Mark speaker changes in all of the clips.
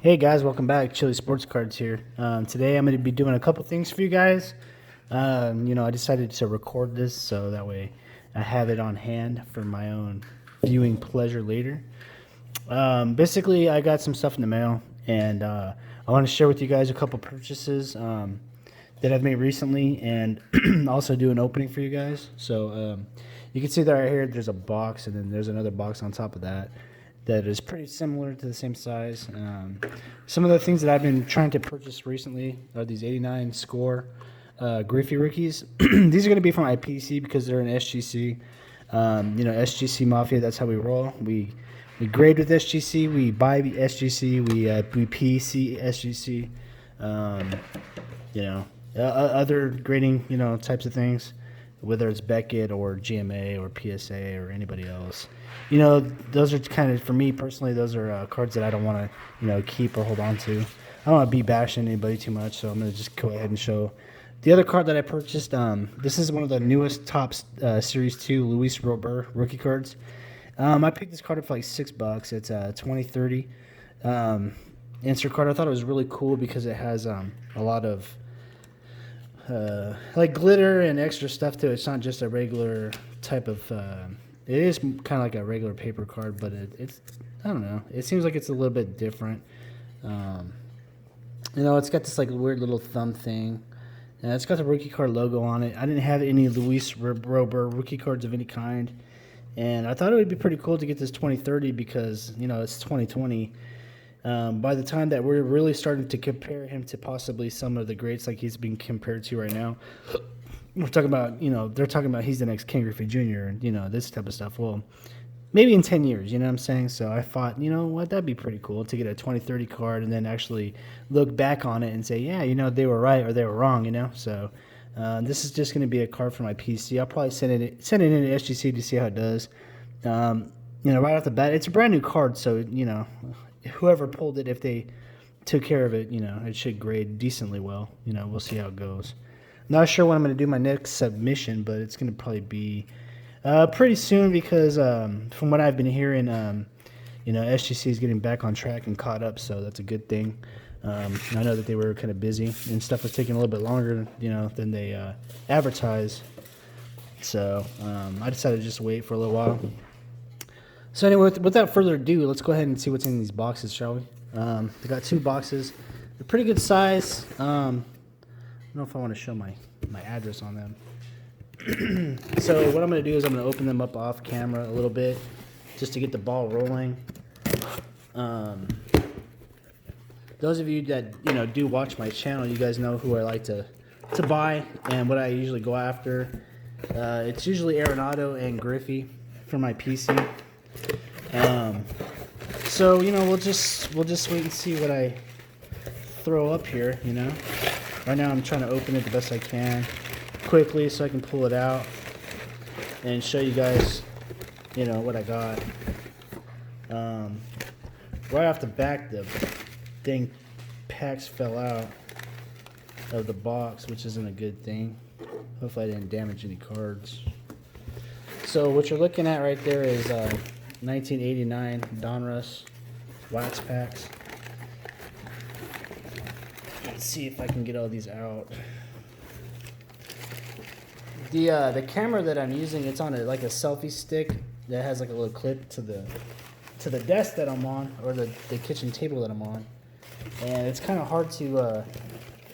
Speaker 1: Hey guys, welcome back. Chili Sports Cards here. Today I'm going to be doing a couple things for you guys. I decided to record this so that way I have it on hand for my own viewing pleasure later. Basically, I got some stuff in the mail, and I want to share with you guys a couple purchases that I've made recently, and also do an opening for you guys. So you can see that right here. There's a box, and then there's another box on top of that is pretty similar to the same size. Some of the things that I've been trying to purchase recently are these 89 score GRIFFEY rookies. These are going to be for my PC because they're an SGC. SGC Mafia, that's how we roll. We grade with SGC, we buy the SGC, we PC SGC. Other grading, types of things, whether it's Beckett or GMA or PSA or anybody else. Those are kind of, for me personally, those are cards that I don't want to, keep or hold on to. I don't want to be bashing anybody too much, so I'm going to just go ahead and show the other card that I purchased. This is one of the newest Topps Series 2 Luis Robert rookie cards. I picked this card up for like $6. It's a 2030 insert card. I thought it was really cool because it has a lot of like glitter and extra stuff to it. It's not just a regular type of... it is kind of like a regular paper card, but it's, I don't know. It seems like it's a little bit different. It's got this like weird little thumb thing. And it's got the rookie card logo on it. I didn't have any Luis Robert rookie cards of any kind. And I thought it would be pretty cool to get this 2030 because, it's 2020. By the time that we're really starting to compare him to possibly some of the greats like he's being compared to right now, we're talking about, they're talking about he's the next Ken Griffey Jr. and, this type of stuff. Well, maybe in 10 years, you know what I'm saying? So I thought, that'd be pretty cool to get a 2030 card and then actually look back on it and say, yeah, they were right or they were wrong, So this is just going to be a card for my PC. I'll probably send it in to SGC to see how it does. Right off the bat, it's a brand new card, so, whoever pulled it, if they took care of it, it should grade decently well. We'll see how it goes. Not sure when I'm going to do my next submission, but it's going to probably be pretty soon because from what I've been hearing, SGC is getting back on track and caught up, so that's a good thing. I know that they were kind of busy and stuff was taking a little bit longer, than they advertised. So I decided to just wait for a little while. So anyway, without further ado, let's go ahead and see what's in these boxes, shall we? They got 2 boxes. They're pretty good size. I don't know if I want to show my address on them. So what I'm going to do is I'm going to open them up off camera a little bit just to get the ball rolling. Those of you that do watch my channel, you guys know who I like to buy and what I usually go after. It's usually Arenado and Griffey for my PC. So we'll just wait and see what I throw up here. Right now I'm trying to open it the best I can quickly so I can pull it out and show you guys what I got. Right off the back, the dang packs fell out of the box, which isn't a good thing. Hopefully I didn't damage any cards. So what you're looking at right there is 1989 donruss wax packs. Let's see if I can get all these out. The camera that I'm using, it's on like a selfie stick that has like a little clip to the desk that I'm on, or the kitchen table that I'm on, and it's kind of hard to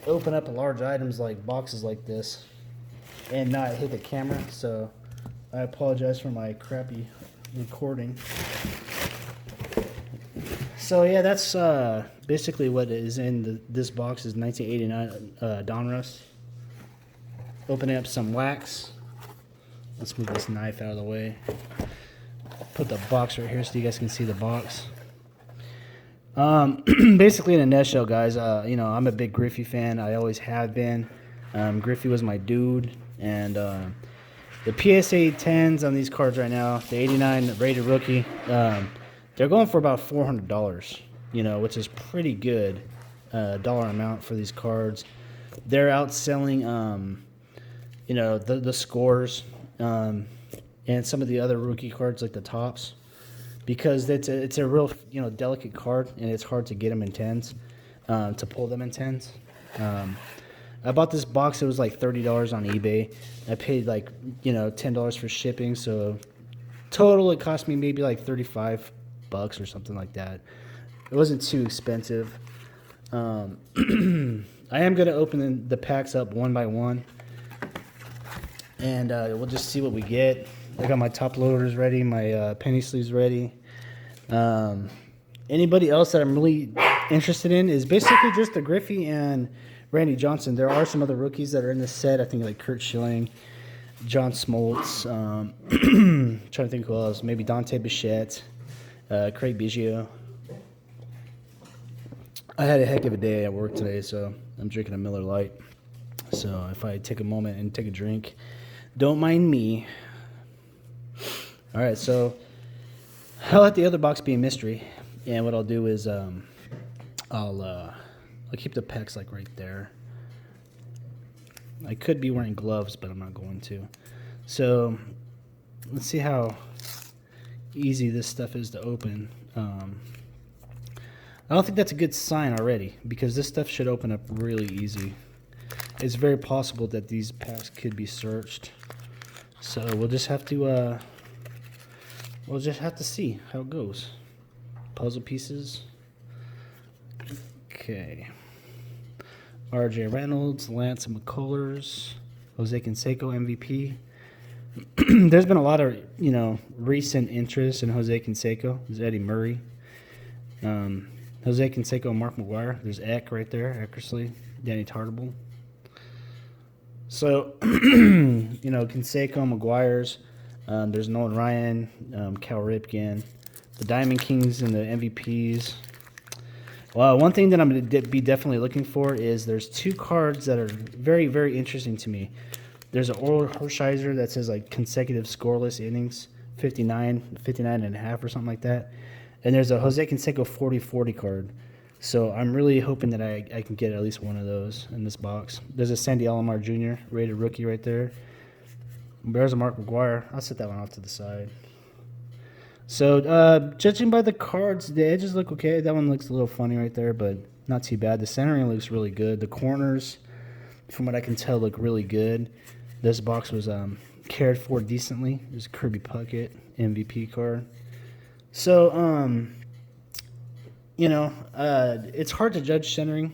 Speaker 1: open up large items like boxes like this and not hit the camera. So I apologize for my crappy recording. So yeah, that's basically what is in this box is 1989 donruss. Opening up some wax. Let's move this knife out of the way. Put the box right here so you guys can see the box. Basically in a nutshell, guys, I'm a big Griffey fan. I always have been. Griffey was my dude, and the PSA 10s on these cards right now, the 89 rated rookie, they're going for about $400, which is pretty good dollar amount for these cards. They're outselling, the scores and some of the other rookie cards like the Topps. because it's a real delicate card, and it's hard to get them in 10s, to pull them in 10s. I bought this box. It was like $30 on eBay. I paid like $10 for shipping, so total it cost me maybe like $35 or something like that. It wasn't too expensive. I am going to open the packs up one by one, and we'll just see what we get. I got my top loaders ready, my penny sleeves ready. Anybody else that I'm really interested in is basically just the Griffey and Randy Johnson. There are some other rookies that are in this set. I think like Kurt Schilling, John Smoltz, trying to think who else. Maybe Dante Bichette, Craig Biggio. I had a heck of a day at work today, so I'm drinking a Miller Lite. So if I take a moment and take a drink, don't mind me. All right, so I'll let the other box be a mystery, and what I'll do is I'll keep the packs like right there. I could be wearing gloves, but I'm not going to. So let's see how easy this stuff is to open. I don't think that's a good sign already, because this stuff should open up really easy. It's very possible that these packs could be searched. So we'll just have to see how it goes. Puzzle pieces. Okay. R.J. Reynolds, Lance McCullers, Jose Canseco MVP. There's been a lot of recent interest in Jose Canseco. There's Eddie Murray. Jose Canseco and Mark McGwire. There's Eck right there, Eckersley, Danny Tartable. So, Canseco, McGuire's. There's Nolan Ryan, Cal Ripken, the Diamond Kings and the MVPs. Well, one thing that I'm going to be definitely looking for is there's two cards that are very, very interesting to me. There's an Oral Hershiser that says like consecutive scoreless innings, 59 and a half or something like that. And there's a Jose Canseco 40-40 card. So I'm really hoping that I can get at least one of those in this box. There's a Sandy Alomar Jr. rated rookie right there. There's a Mark McGwire. I'll set that one off to the side. So judging by the cards, the edges look okay. That one looks a little funny right there, but not too bad. The centering looks really good. The corners, from what I can tell, look really good. This box was cared for decently. There's a Kirby Puckett MVP card. So, it's hard to judge centering.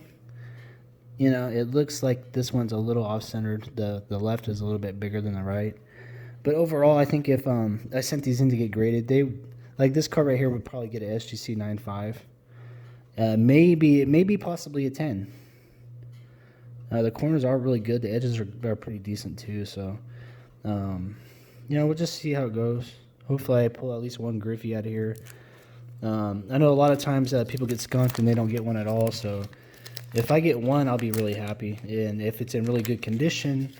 Speaker 1: It looks like this one's a little off-centered. The left is a little bit bigger than the right. But overall, I think if I sent these in to get graded, like this card right here would probably get an SGC 9.5. Maybe possibly a 10. The corners are really good. The edges are pretty decent too. So, we'll just see how it goes. Hopefully I pull at least one Griffey out of here. I know a lot of times people get skunked and they don't get one at all. So if I get one, I'll be really happy. And if it's in really good condition,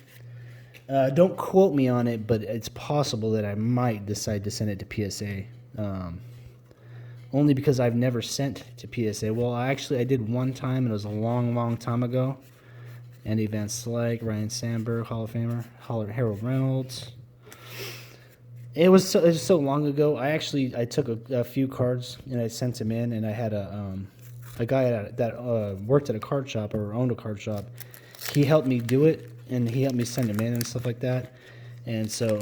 Speaker 1: don't quote me on it, but it's possible that I might decide to send it to PSA. Only because I've never sent to PSA. Well, I did one time, and it was a long, long time ago. Andy Van Slyke, Ryan Sandberg, Hall of Famer, Harold Reynolds. It was so long ago. I took a few cards and I sent them in, and I had a guy that worked at a card shop or owned a card shop. He helped me do it, and he helped me send them in and stuff like that. And so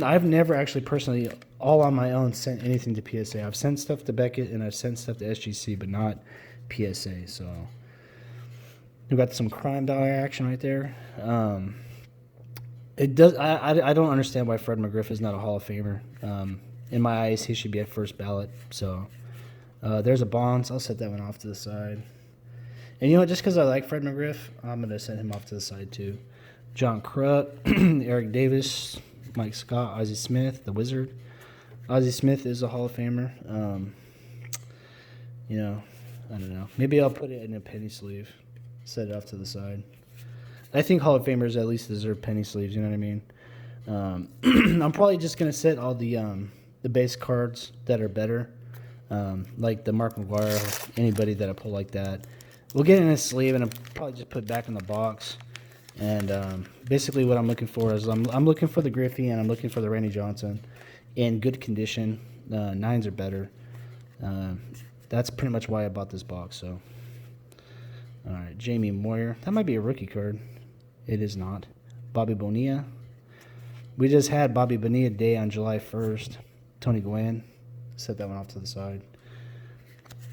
Speaker 1: I've never actually personally, all on my own, sent anything to PSA. I've sent stuff to Beckett and I've sent stuff to SGC, but not PSA. So we got some crime dollar action right there. It does. I don't understand why Fred McGriff is not a Hall of Famer. In my eyes, he should be at first ballot. So there's a Bonds. I'll set that one off to the side. And just because I like Fred McGriff, I'm going to send him off to the side too. John Kruk, Eric Davis, Mike Scott, Ozzie Smith, the Wizard. Ozzie Smith is a Hall of Famer. I don't know. Maybe I'll put it in a penny sleeve. Set it off to the side. I think Hall of Famers at least deserve penny sleeves, you know what I mean? I'm probably just going to set all the base cards that are better, like the Mark McGwire, anybody that I pull like that. We'll get in a sleeve, and I'll probably just put it back in the box. And basically what I'm looking for is I'm looking for the Griffey, and I'm looking for the Randy Johnson in good condition. 9s are better. That's pretty much why I bought this box. So, all right, Jamie Moyer. That might be a rookie card. It is not. Bobby Bonilla. We just had Bobby Bonilla Day on July 1st. Tony Gwynn. Set that one off to the side.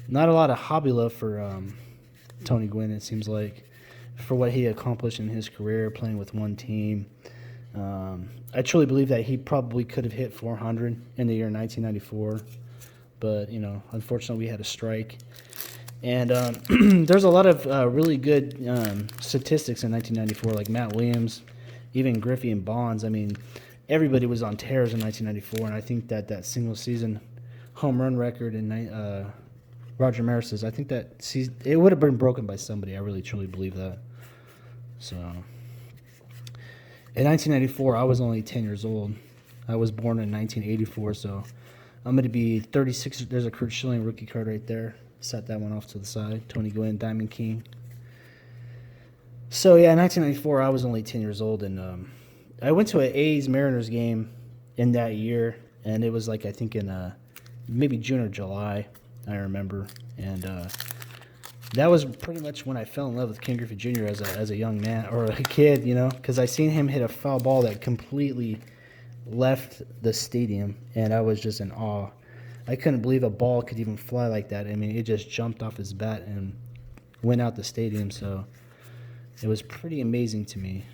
Speaker 1: Not a lot of hobby love for Tony Gwynn, it seems like, for what he accomplished in his career, playing with one team. I truly believe that he probably could have hit 400 in the year 1994. But, unfortunately we had a strike. And there's a lot of really good statistics in 1994, like Matt Williams, even GRIFFEY and Bonds. I mean, everybody was on tears in 1994, and I think that single-season home run record in Roger Maris's, I think that it would have been broken by somebody. I really, truly believe that. So, in 1994, I was only 10 years old. I was born in 1984, so I'm going to be 36. There's a Curt Schilling rookie card right there. Set that one off to the side. Tony Gwynn, Diamond King. So, yeah, in 1994, I was only 10 years old, and I went to an A's-Mariners game in that year, and it was like, I think in maybe June or July, I remember. And that was pretty much when I fell in love with Ken Griffey Jr. as a young man, or a kid, because I seen him hit a foul ball that completely left the stadium, and I was just in awe. I couldn't believe a ball could even fly like that. I mean, it just jumped off his bat and went out the stadium, so it was pretty amazing to me,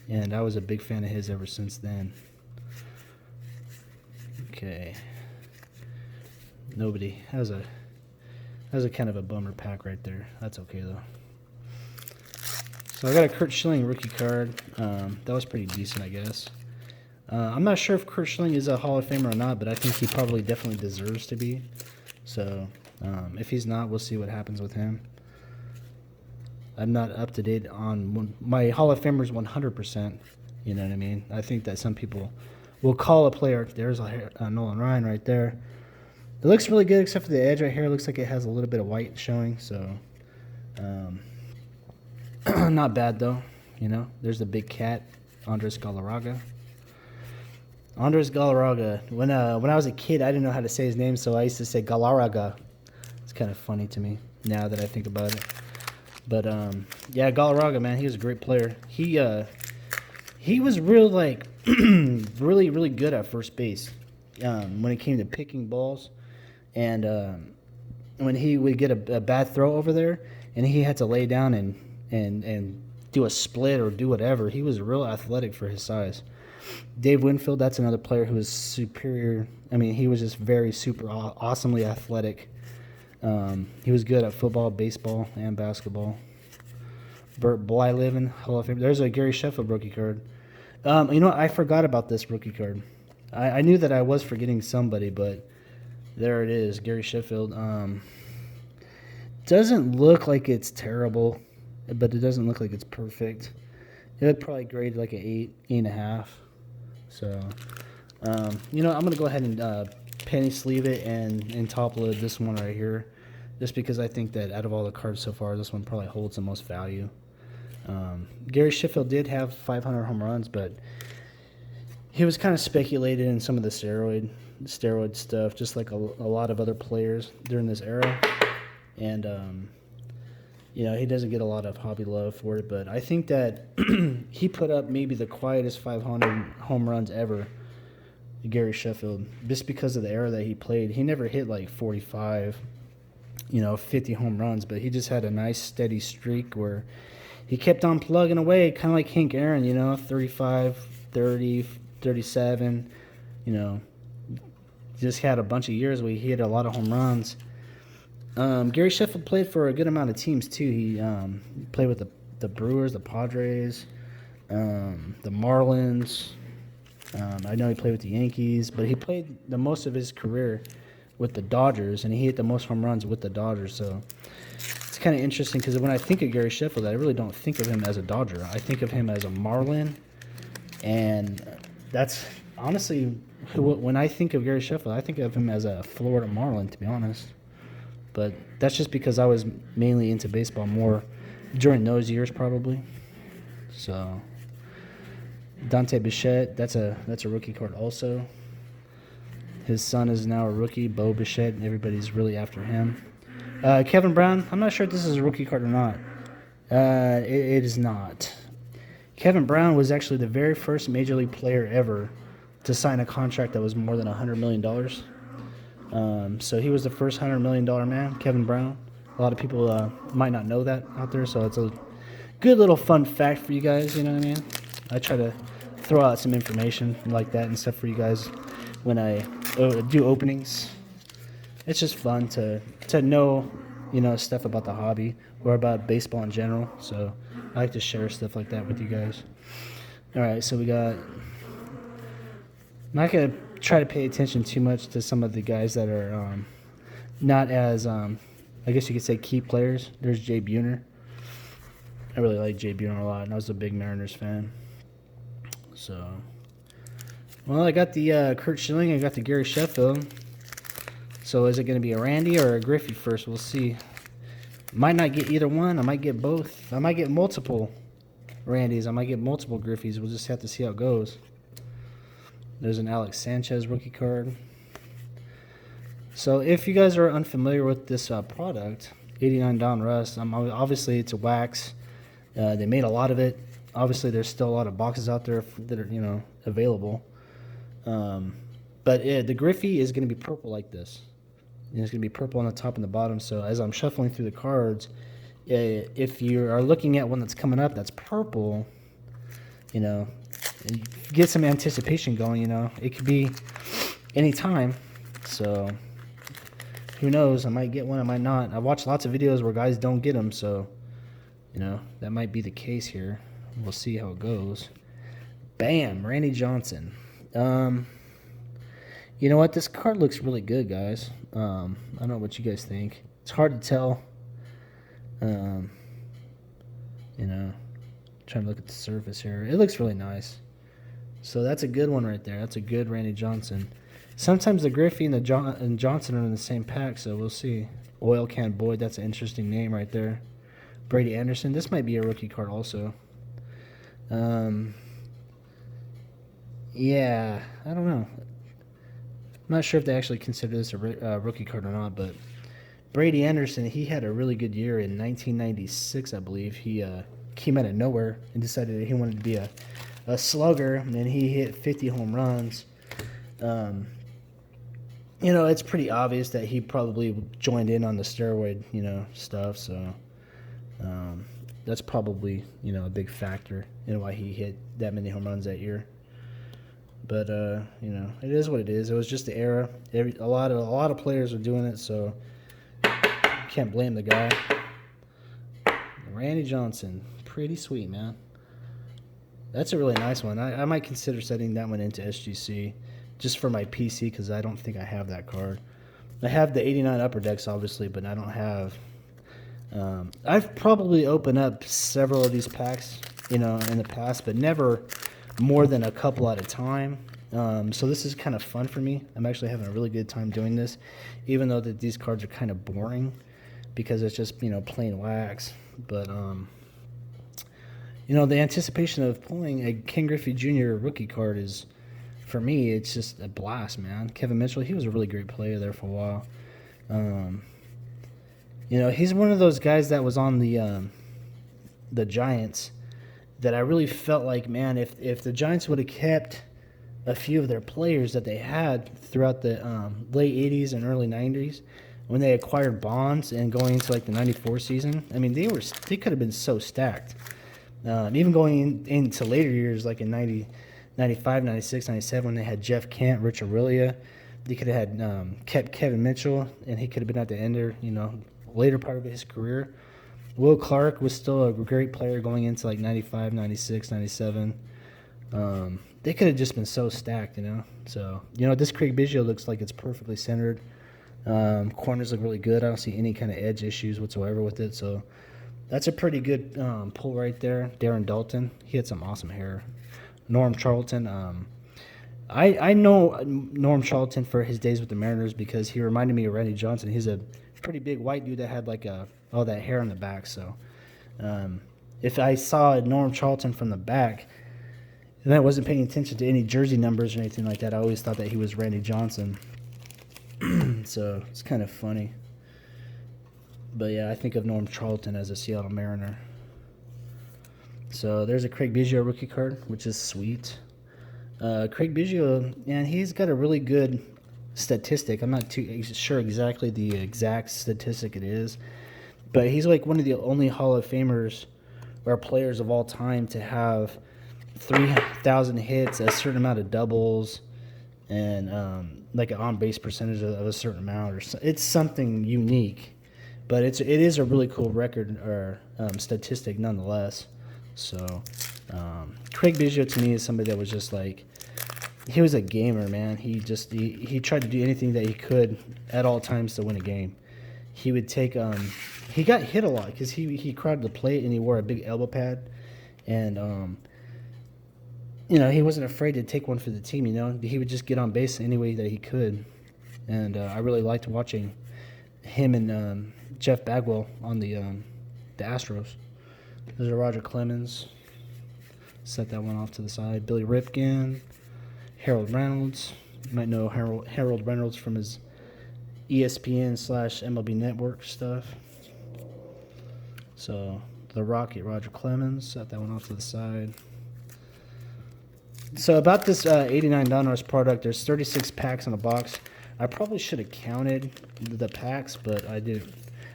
Speaker 1: and I was a big fan of his ever since then. Okay. Nobody. That was a kind of a bummer pack right there. That's okay, though. So I got a Curt Schilling rookie card. That was pretty decent, I guess. I'm not sure if Curt Schilling is a Hall of Famer or not, but I think he probably definitely deserves to be. So if he's not, we'll see what happens with him. I'm not up to date on my Hall of Famers 100%. You know what I mean? I think that some people will call a player. There's a Nolan Ryan right there. It looks really good except for the edge right here. It looks like it has a little bit of white showing. So not bad, though. There's the big cat, Andres Galarraga. Andres Galarraga. When I was a kid, I didn't know how to say his name, so I used to say Galarraga. It's kind of funny to me now that I think about it. But yeah, Galarraga, man, he was a great player. He was really, really good at first base when it came to picking balls, and when he would get a bad throw over there, and he had to lay down and do a split or do whatever. He was real athletic for his size. Dave Winfield, that's another player who was superior. I mean, he was just very super awesomely athletic. He was good at football, baseball, and basketball. Burt Blyleven, Hall of Fame. There's a Gary Sheffield rookie card. I forgot about this rookie card. I knew that I was forgetting somebody, but there it is, Gary Sheffield. Doesn't look like it's terrible, but it doesn't look like it's perfect. It would probably grade like an 8.5. So, I'm going to go ahead and penny sleeve it and top load this one right here, just because I think that out of all the cards so far, this one probably holds the most value. Gary Sheffield did have 500 home runs, but he was kind of speculated in some of the steroid stuff, just like a lot of other players during this era. And, he doesn't get a lot of hobby love for it, but I think that he put up maybe the quietest 500 home runs ever, Gary Sheffield, just because of the era that he played. He never hit like 45, 50 home runs, but he just had a nice steady streak where he kept on plugging away, kind of like Hank Aaron, 35, 30, 37, just had a bunch of years where he hit a lot of home runs. Gary Sheffield played for a good amount of teams, too. He played with the Brewers, the Padres, the Marlins. I know he played with the Yankees, but he played the most of his career with the Dodgers, and he hit the most home runs with the Dodgers. So it's kind of interesting because when I think of Gary Sheffield, I really don't think of him as a Dodger. I think of him as a Marlin, and that's honestly when I think of Gary Sheffield, I think of him as a Florida Marlin, to be honest. But that's just because I was mainly into baseball more during those years, probably. So Dante Bichette, that's a rookie card also. His son is now a rookie, Bo Bichette, and everybody's really after him. Kevin Brown, I'm not sure if this is a rookie card or not. It is not. Kevin Brown was actually the very first Major League player ever to sign a contract that was more than $100 million. So he was the first $100 million man, Kevin Brown. A lot of people might not know that out there, so it's a good little fun fact for you guys, you know what I mean? I try to throw out some information like that and stuff for you guys when I do openings. It's just fun to know, stuff about the hobby or about baseball in general. So I like to share stuff like that with you guys. All right, so we got... I'm not going to try to pay attention too much to some of the guys that are not as, I guess you could say, key players. There's Jay Buhner. I really like Jay Buhner a lot, and I was a big Mariners fan. So, well, I got the Kurt Schilling. I got the Gary Sheffield. So is it going to be a Randy or a Griffey first? We'll see. Might not get either one. I might get both. I might get multiple Randys. I might get multiple Griffies. We'll just have to see how it goes. There's an Alex Sanchez rookie card. So if you guys are unfamiliar with this product, 89 donruss, obviously it's a wax. They made a lot of it. Obviously there's still a lot of boxes out there that are available. But the Griffey is going to be purple like this. It's going to be purple on the top and the bottom. So as I'm shuffling through the cards, if you are looking at one that's coming up that's purple, and get some anticipation going, It could be any time. So who knows? I might get one, I might not. I've watched lots of videos where guys don't get them, so that might be the case here. We'll see how it goes. Bam, Randy Johnson. You know what? This card looks really good, guys. I don't know what you guys think. It's hard to tell. Trying to look at the surface here. It looks really nice. So that's a good one right there. That's a good Randy Johnson. Sometimes the Griffey and the Johnson are in the same pack, so we'll see. Oil Can Boyd, that's an interesting name right there. Brady Anderson, this might be a rookie card also. Yeah, I don't know. I'm not sure if they actually consider this a rookie card or not, but Brady Anderson, he had a really good year in 1996, I believe. He came out of nowhere and decided that he wanted to be a slugger, and then he hit 50 home runs. It's pretty obvious that he probably joined in on the steroid, stuff. So that's probably, a big factor in why he hit that many home runs that year. But it is what it is. It was just the era. A lot of players are doing it, so can't blame the guy. Randy Johnson, pretty sweet, man. That's a really nice one. I might consider setting that one into SGC just for my PC because I don't think I have that card. I have the 89 Upper Decks, obviously, but I don't have... I've probably opened up several of these packs, in the past, but never more than a couple at a time. So this is kind of fun for me. I'm actually having a really good time doing this, even though that these cards are kind of boring because it's just, plain wax. But... the anticipation of pulling a Ken Griffey Jr. rookie card is, for me, it's just a blast, man. Kevin Mitchell, he was a really great player there for a while. He's one of those guys that was on the Giants that I really felt like, man, if the Giants would have kept a few of their players that they had throughout the late 80s and early 90s, when they acquired Bonds and going into like the 94 season, I mean, they could have been so stacked. Even going into later years, like in 90, 95, 96, 97, when they had Jeff Kent, Rich Aurelia, they could have had kept Kevin Mitchell, and he could have been at the end there, later part of his career. Will Clark was still a great player going into like 95, 96, 97. They could have just been so stacked, So, this Craig Biggio looks like it's perfectly centered. Corners look really good. I don't see any kind of edge issues whatsoever with it, so... That's a pretty good pull right there. Darren Daulton, he had some awesome hair. Norm Charlton, I know Norm Charlton for his days with the Mariners because he reminded me of Randy Johnson. He's a pretty big white dude that had like all that hair on the back. So if I saw Norm Charlton from the back, And I wasn't paying attention to any jersey numbers or anything like that. I always thought that he was Randy Johnson. So it's kind of funny. But yeah, I think of Norm Charlton as a Seattle Mariner. So there's a Craig Biggio rookie card, which is sweet. Craig Biggio, and he's got a really good statistic. I'm not too sure exactly the exact statistic it is, but he's like one of the only Hall of Famers or players of all time to have 3,000 hits, a certain amount of doubles, and like an on-base percentage of a certain amount. Or it's something unique, but it is a really cool record or statistic nonetheless. So Craig Biggio to me is somebody that was just like, he was a gamer, man. He tried to do anything that he could at all times to win a game. He would take he got hit a lot because he crowded the plate and he wore a big elbow pad, and he wasn't afraid to take one for the team. He would just get on base any way that he could, and I really liked watching him and Jeff Bagwell on the Astros. There's a Roger Clemens. Set that one off to the side. Billy Ripken, Harold Reynolds. You might know Harold Reynolds from his ESPN/MLB Network stuff. So the Rocket, Roger Clemens. Set that one off to the side. So about this 89 donruss product, there's 36 packs in a box. I probably should have counted the packs, but I didn't.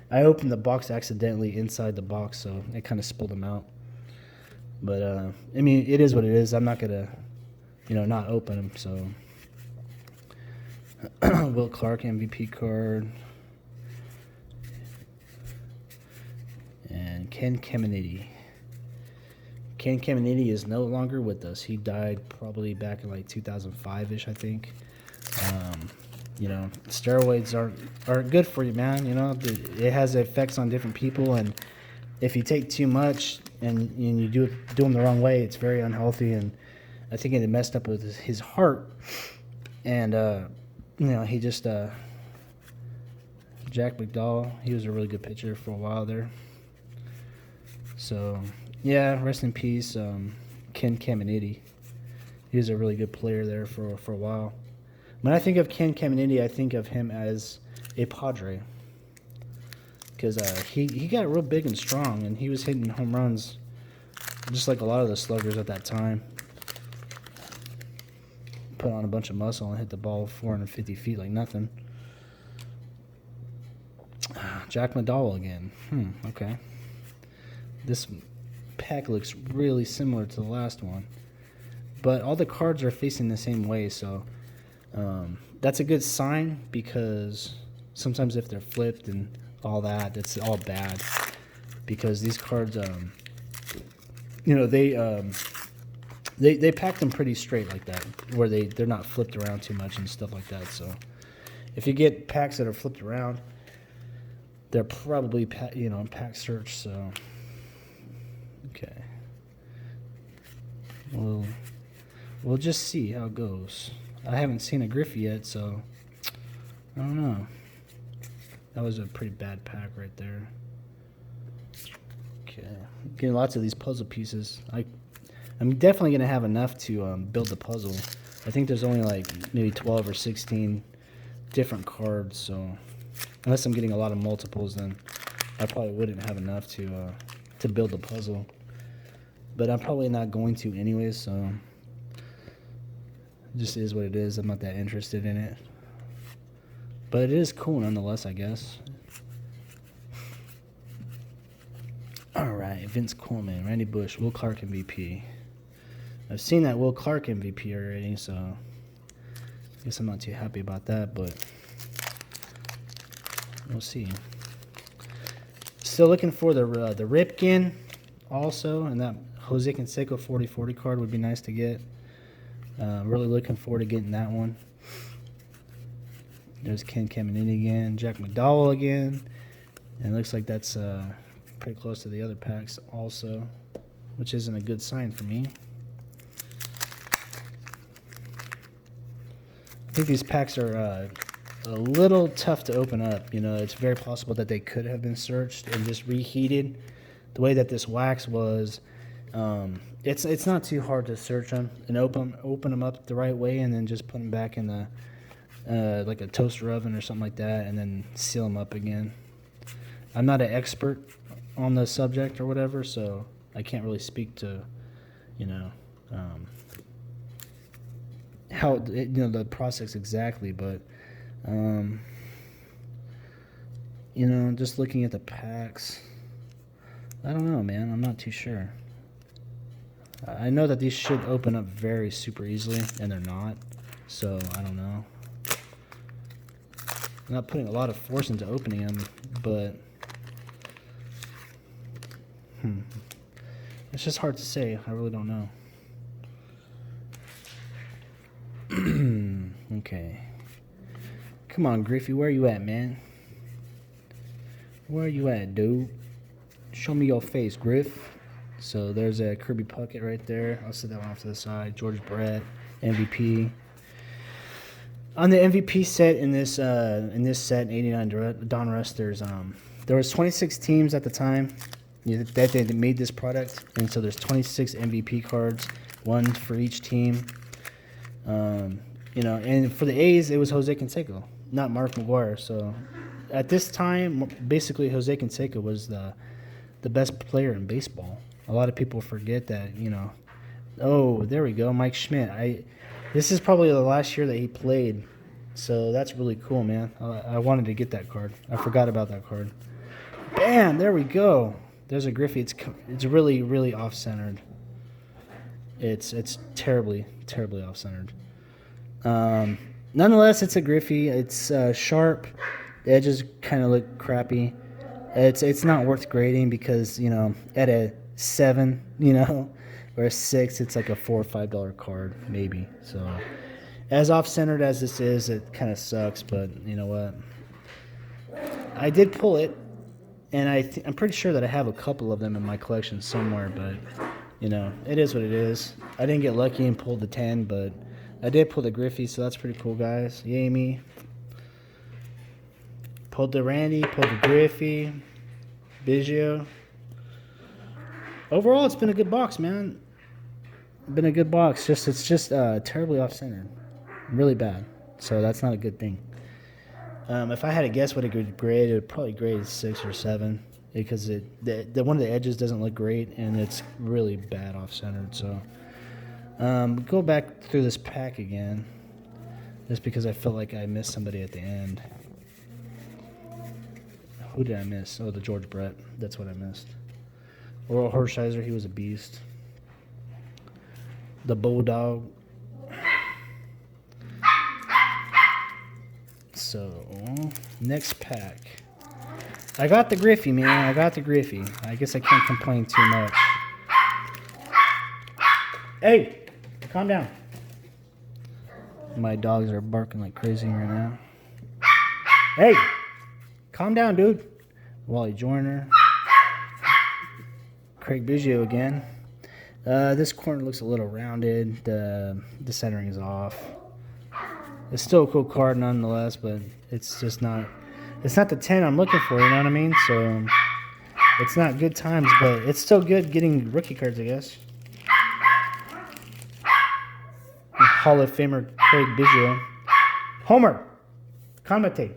Speaker 1: I opened the box accidentally inside the box, so it kind of spilled them out. But, I mean, it is what it is. I'm not going to, not open them. So, Will Clark MVP card. And Ken Caminiti. Ken Caminiti is no longer with us. He died probably back in like 2005-ish, I think. Steroids aren't good for you, man. It has effects on different people, and if you take too much and you do them the wrong way, it's very unhealthy. And I think it messed up with his heart. And he just Jack McDowell. He was a really good pitcher for a while there. So yeah, rest in peace, Ken Caminiti. He was a really good player there for a while. When I think of Ken Caminiti, I think of him as a Padre, because he got real big and strong, and he was hitting home runs just like a lot of the sluggers at that time. Put on a bunch of muscle and hit the ball 450 feet like nothing. Jack McDowell again. Okay. This pack looks really similar to the last one, but all the cards are facing the same way, so that's a good sign, because sometimes if they're flipped and all that, that's all bad, because these cards, they pack them pretty straight like that, where they're not flipped around too much and stuff like that. So if you get packs that are flipped around, they're probably pack search. So okay, we'll just see how it goes. I haven't seen a Griffey yet, so I don't know. That was a pretty bad pack right there. Okay, getting lots of these puzzle pieces. I'm definitely going to have enough to build the puzzle. I think there's only like maybe 12 or 16 different cards, so unless I'm getting a lot of multiples, then I probably wouldn't have enough to build the puzzle. But I'm probably not going to anyways, so it just is what it is. I'm not that interested in it. But it is cool nonetheless, I guess. All right, Vince Coleman, Randy Bush, Will Clark MVP. I've seen that Will Clark MVP already, so I guess I'm not too happy about that, but we'll see. Still looking for the Ripken also, and that Jose Canseco 40/40 card would be nice to get. Really looking forward to getting that one. There's Ken Caminiti again, Jack McDowell again, and it looks like that's pretty close to the other packs also, which isn't a good sign for me. I think these packs are a little tough to open up. It's very possible that they could have been searched and just reheated. The way that this wax was, It's not too hard to search them and open them up the right way, and then just put them back in the like a toaster oven or something like that, and then seal them up again. I'm not an expert on the subject or whatever, so I can't really speak to, how the process exactly, but just looking at the packs, I don't know, man. I'm not too sure. I know that these should open up very super easily, and they're not, so I don't know. I'm not putting a lot of force into opening them, but it's just hard to say. I really don't know. Okay. Come on, Griffey. Where you at, man? Where you at, dude? Show me your face, Griff. So there's a Kirby Puckett right there. I'll set that one off to the side. George Brett, MVP. On the MVP set in this set, 89 donruss, there was 26 teams at the time that they made this product, and so there's 26 MVP cards, one for each team. And for the A's, it was Jose Canseco, not Mark McGwire. So at this time, basically Jose Canseco was the best player in baseball. A lot of people forget that, Oh, there we go, Mike Schmidt. This is probably the last year that he played, so that's really cool, man. I wanted to get that card. I forgot about that card. Bam! There we go. There's a Griffey. It's really, really off-centered. It's terribly, terribly off-centered. Nonetheless, it's a Griffey. It's sharp. The edges kind of look crappy. It's not worth grading because, at a 7, or a 6, it's like a $4 or $5 card, maybe. So, as off-centered as this is, it kind of sucks, but you know what? I did pull it, and I'm pretty sure that I have a couple of them in my collection somewhere, but, it is what it is. I didn't get lucky and pulled the 10, but I did pull the Griffey, so that's pretty cool, guys. Yay me. Pulled the Randy, pulled the Griffey, Biggio. Overall, it's been a good box, man. Been a good box. It's just terribly off-centered, really bad. So that's not a good thing. If I had to guess what it would grade, it would probably grade 6 or 7 because the one of the edges doesn't look great and it's really bad off-centered. So go back through this pack again, just because I felt like I missed somebody at the end. Who did I miss? Oh, the George Brett. That's what I missed. Oral Hershiser, he was a beast. The Bulldog. So, next pack. I got the Griffey, man. I got the Griffey. I guess I can't complain too much. Hey, calm down. My dogs are barking like crazy right now. Hey, calm down, dude. Wally Joyner. Craig Biggio again. This corner looks a little rounded. The centering is off. It's still a cool card nonetheless, but it's just not. It's not the 10 I'm looking for. You know what I mean? So it's not good times, but it's still good getting rookie cards, I guess. Hall of Famer Craig Biggio. Homer, Caminiti.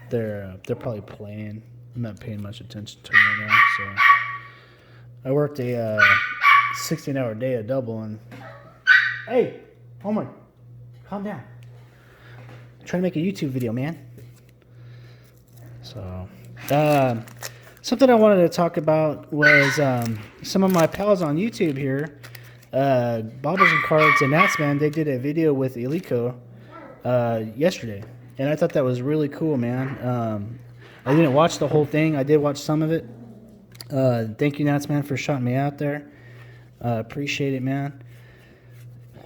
Speaker 1: They're probably playing. I'm not paying much attention to them right now. So I worked a 16-hour day at double, and hey, Homer, calm down. I'm trying to make a YouTube video, man. So something I wanted to talk about was some of my pals on YouTube here, Bobbles and Cards and Natsman. They did a video with Elico yesterday, and I thought that was really cool, man. I didn't watch the whole thing. I did watch some of it. Thank you, Natsman, for shouting me out there. Appreciate it, man.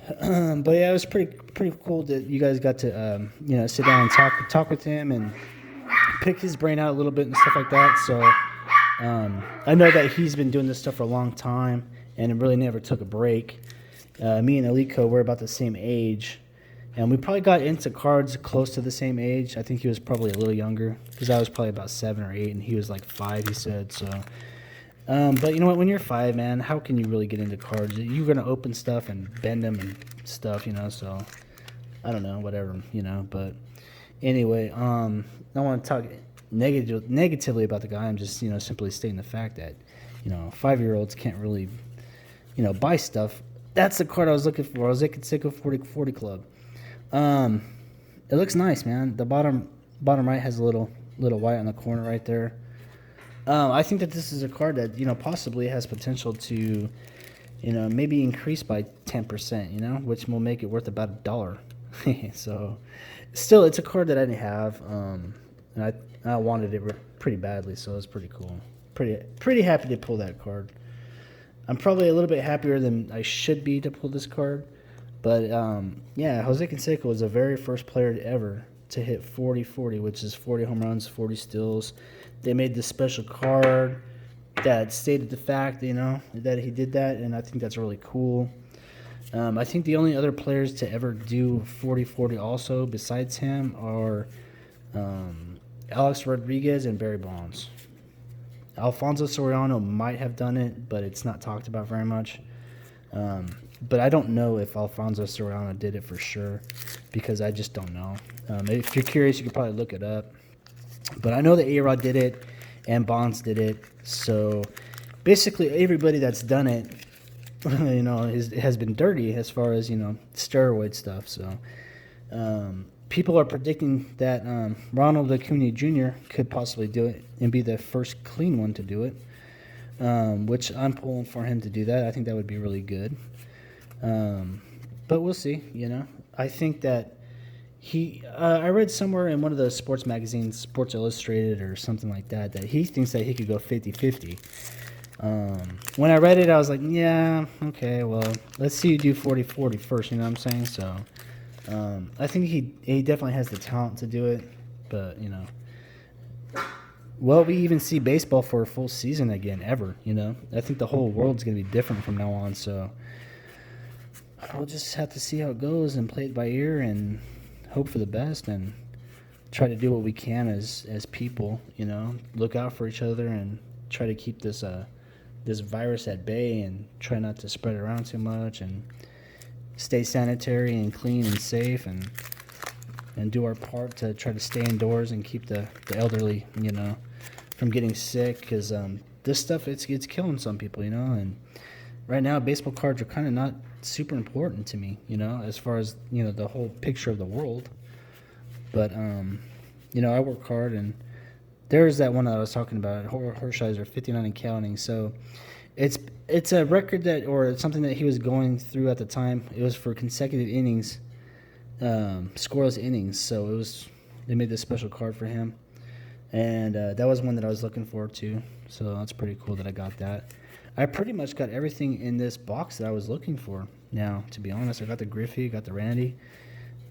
Speaker 1: But yeah, it was pretty cool that you guys got to sit down and talk with him and pick his brain out a little bit and stuff like that. So I know that he's been doing this stuff for a long time and it really never took a break. Me and Elico, we're about the same age. And we probably got into cards close to the same age. I think he was probably a little younger because I was probably about 7 or 8 and he was like 5, he said. So But you know what? When you're 5, man, how can you really get into cards? You're gonna open stuff and bend them and stuff, So I don't know, whatever, But anyway, I don't want to talk negatively about the guy. I'm just, simply stating the fact that, 5-year-olds can't really, buy stuff. That's the card I was looking for. I was sick of 40 Club. It looks nice, man. The bottom right has a little white on the corner right there. I think that this is a card that possibly has potential to maybe increase by 10%, which will make it worth about $1. So still, it's a card that I didn't have, and I wanted it pretty badly, so it's pretty cool. Pretty happy to pull that card. I'm probably a little bit happier than I should be to pull this card. But, yeah, Jose Canseco was the very first player ever to hit 40-40, which is 40 home runs, 40 steals. They made this special card that stated the fact, that he did that, and I think that's really cool. I think the only other players to ever do 40-40 also besides him are Alex Rodriguez and Barry Bonds. Alfonso Soriano might have done it, but it's not talked about very much. But I don't know if Alfonso Soriano did it for sure because I just don't know. If you're curious, you could probably look it up. But I know that A-Rod did it and Bonds did it. So basically everybody that's done it, has been dirty as far as, steroid stuff. So people are predicting that Ronald Acuna Jr. could possibly do it and be the first clean one to do it, which I'm pulling for him to do that. I think that would be really good. But we'll see, I think that I read somewhere in one of the sports magazines, Sports Illustrated or something like that, that he thinks that he could go 50-50. When I read it, I was like, yeah, okay, well, let's see you do 40-40 first, you know what I'm saying? So, I think he definitely has the talent to do it, but, will we even see baseball for a full season again, ever, I think the whole world's going to be different from now on, so we'll just have to see how it goes and play it by ear and hope for the best and try to do what we can as people, look out for each other and try to keep this virus at bay and try not to spread it around too much and stay sanitary and clean and safe and do our part to try to stay indoors and keep the elderly, from getting sick because this stuff, it's killing some people, and right now baseball cards are kind of not super important to me, as far as, the whole picture of the world. But, I work hard, and there's that one that I was talking about, Hershiser, 59 and counting. So it's a record or it's something that he was going through at the time. It was for consecutive innings, scoreless innings. So they made this special card for him. And that was one that I was looking forward to. So that's pretty cool that I got that. I pretty much got everything in this box that I was looking for now, to be honest. I got the Griffey, got the Randy,